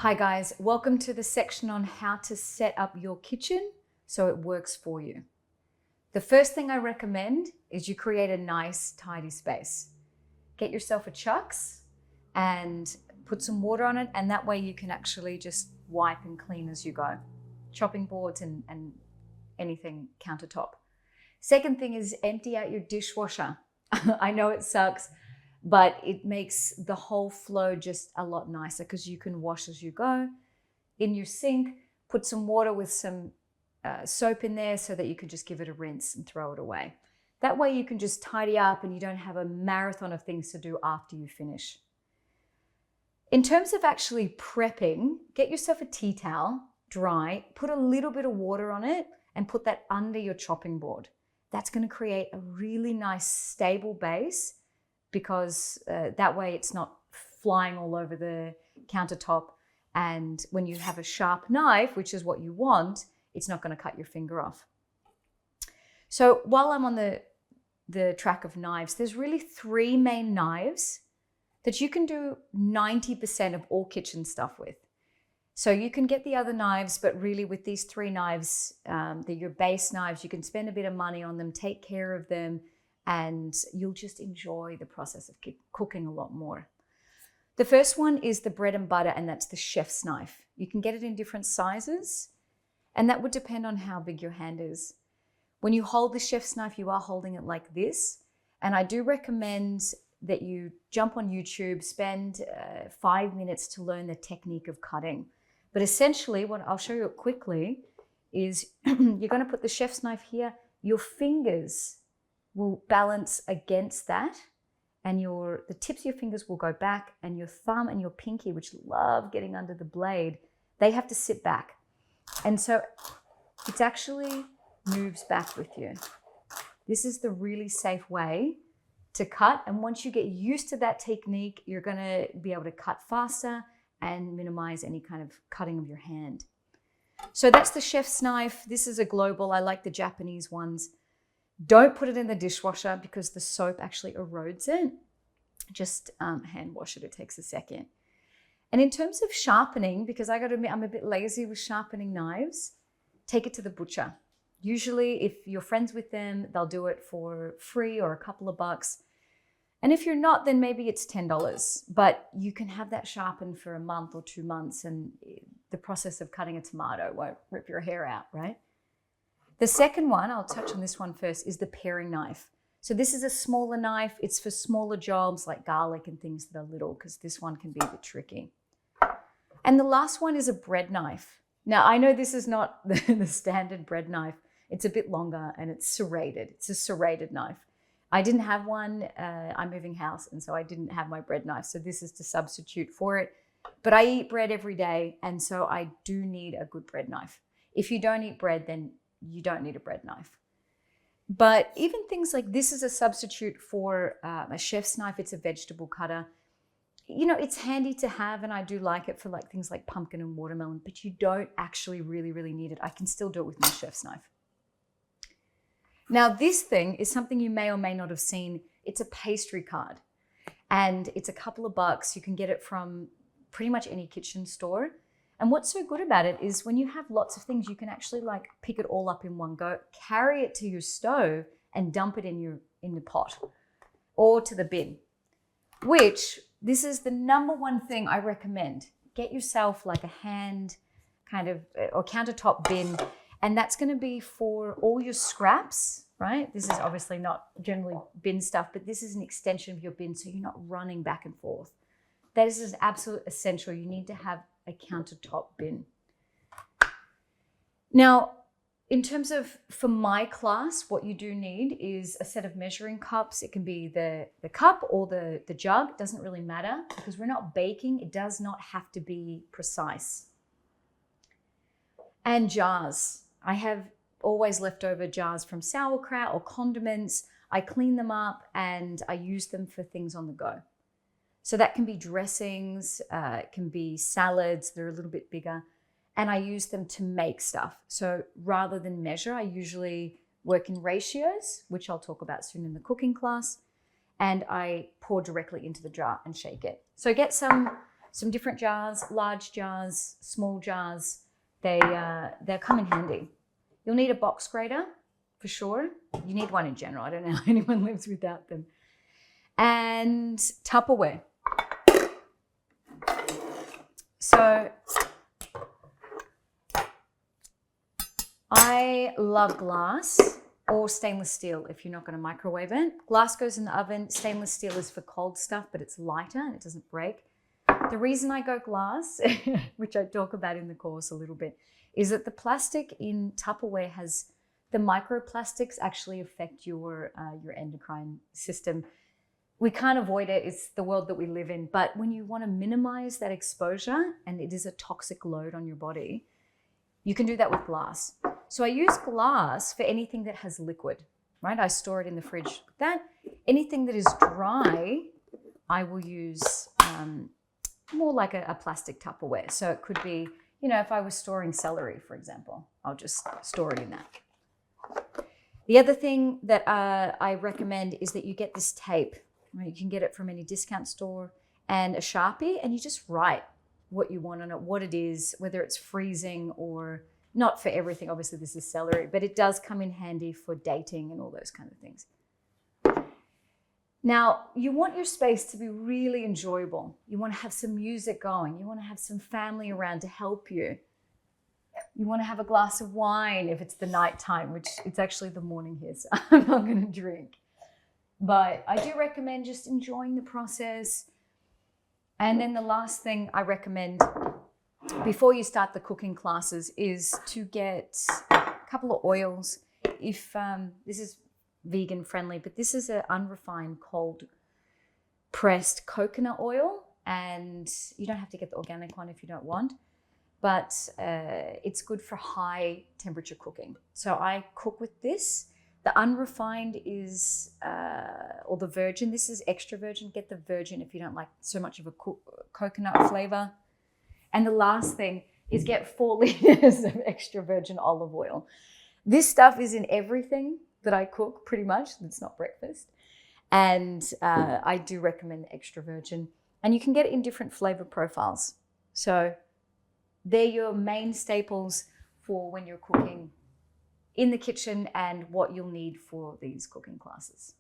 Hi guys, welcome to the section on how to set up your kitchen so it works for you. The first thing I recommend is you create a nice, tidy space. Get yourself a chucks and put some water on it, and that way you can actually just wipe and clean as you go. Chopping boards and anything countertop. Second thing is empty out your dishwasher. I know it sucks, but it makes the whole flow just a lot nicer because you can wash as you go. In your sink, put some water with some soap in there so that you can just give it a rinse and throw it away. That way you can just tidy up and you don't have a marathon of things to do after you finish. In terms of actually prepping, get yourself a tea towel, dry, put a little bit of water on it and put that under your chopping board. That's going to create a really nice stable base because that way it's not flying all over the countertop, and when you have a sharp knife, which is what you want, it's not going to cut your finger off. So while I'm on the track of knives, there's really three main knives that you can do 90% of all kitchen stuff with. So you can get the other knives, but really with these three knives, they're your base knives. You can spend a bit of money on them, take care of them, and you'll just enjoy the process of cooking a lot more. The first one is the bread and butter, and that's the chef's knife. You can get it in different sizes, and that would depend on how big your hand is. When you hold the chef's knife, you are holding it like this, and I do recommend that you jump on YouTube, spend 5 minutes to learn the technique of cutting. But essentially, what I'll show you quickly is you're going to put the chef's knife here. Your fingers will balance against that, and the tips of your fingers will go back, and your thumb and your pinky, which love getting under the blade, they have to sit back. And so it actually moves back with you. This is the really safe way to cut, and once you get used to that technique, you're going to be able to cut faster and minimize any kind of cutting of your hand. So that's the chef's knife. This is a global. I like the Japanese ones. Don't put it in the dishwasher because the soap actually erodes it. Just hand wash it. It takes a second. And in terms of sharpening, because I got to admit I'm a bit lazy with sharpening knives, take it to the butcher. Usually if you're friends with them, they'll do it for free or a couple of bucks. And if you're not, then maybe it's $10. But you can have that sharpened for a month or 2 months, and the process of cutting a tomato won't rip your hair out, right? The second one, I'll touch on this one first, is the paring knife. So this is a smaller knife. It's for smaller jobs like garlic and things that are little, because this one can be a bit tricky. And the last one is a bread knife. Now, I know this is not the standard bread knife. It's a bit longer and it's serrated. It's a serrated knife. I didn't have one. I'm moving house, and so I didn't have my bread knife. So this is to substitute for it. But I eat bread every day, and so I do need a good bread knife. If you don't eat bread, then you don't need a bread knife. But even things like this is a substitute for a chef's knife. It's a vegetable cutter. You know, it's handy to have, and I do like it for like things like pumpkin and watermelon, but you don't actually really need it. I can still do it with my chef's knife. Now, this thing is something you may or may not have seen. It's a pastry card, and it's a couple of bucks. You can get it from pretty much any kitchen store. And what's so good about it is when you have lots of things, you can actually like pick it all up in one go, carry it to your stove and dump it in the pot or to the bin, which this is the number one thing I recommend. Get yourself like a hand kind of or countertop bin, and that's going to be for all your scraps, right? This is obviously not generally bin stuff, but this is an extension of your bin, so you're not running back and forth. That is an absolute essential. You need to have a countertop bin. Now, in terms of, for my class, what you do need is a set of measuring cups. It can be the cup or the jug. It doesn't really matter because we're not baking. It does not have to be precise. And jars. I have always leftover jars from sauerkraut or condiments. I clean them up and I use them for things on the go. So that can be dressings, it can be salads, they're a little bit bigger, and I use them to make stuff. So rather than measure, I usually work in ratios, which I'll talk about soon in the cooking class, and I pour directly into the jar and shake it. So get some some different jars, large jars, small jars. They'll come in handy. You'll need a box grater for sure. You need one in general. I don't know how anyone lives without them. And Tupperware. So I love glass or stainless steel if you're not going to microwave it. Glass goes in the oven. Stainless steel is for cold stuff, but it's lighter and it doesn't break. The reason I go glass, which I talk about in the course a little bit, is that the plastic in Tupperware has the microplastics actually affect your endocrine system. We can't avoid it. It's the world that we live in. But when you want to minimize that exposure, and it is a toxic load on your body, you can do that with glass. So I use glass for anything that has liquid, right? I store it in the fridge with that. Anything that is dry, I will use more like a plastic Tupperware. So it could be, if I was storing celery, for example, I'll just store it in that. The other thing that I recommend is that you get this tape. Right? You can get it from any discount store, and a Sharpie, and you just write what you want on it, what it is, whether it's freezing or not for everything. Obviously, this is celery, but it does come in handy for dating and all those kind of things. Now, you want your space to be really enjoyable. You want to have some music going. You want to have some family around to help you. You want to have a glass of wine if it's the nighttime, which it's actually the morning here, so I'm not going to drink. But I do recommend just enjoying the process. And then the last thing I recommend before you start the cooking classes is to get a couple of oils. If this is vegan friendly, but this is an unrefined cold pressed coconut oil, and you don't have to get the organic one if you don't want, but it's good for high temperature cooking. So I cook with this. The unrefined is, or the virgin, this is extra virgin. Get the virgin if you don't like so much of a coconut flavor. And the last thing is get 4 liters of extra virgin olive oil. This stuff is in everything that I cook pretty much. It's not breakfast. And I do recommend extra virgin. And you can get it in different flavor profiles. So they're your main staples for when you're cooking in the kitchen and what you'll need for these cooking classes.